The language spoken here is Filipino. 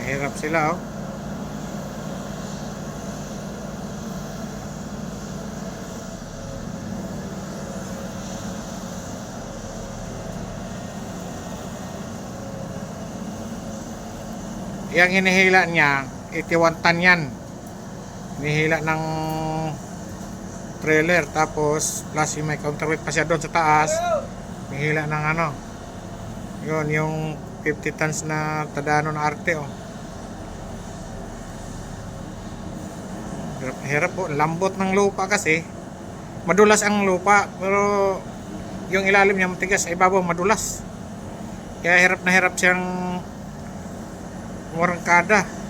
Mahirap sila, oh. Yang hinihila niya 81 ton yan. Hinihila ng trailer, tapos plus yung may counterweight pa siya doon sa taas. Hinihila ng ano, yun yung 50 tons na Tadano na arte, oh. Hirap na hirap po. Lambot ng lupa kasi. Madulas ang lupa, pero yung ilalim niya matigas, ay ibabaw madulas. Kaya hirap na hirap siyang umurangkada.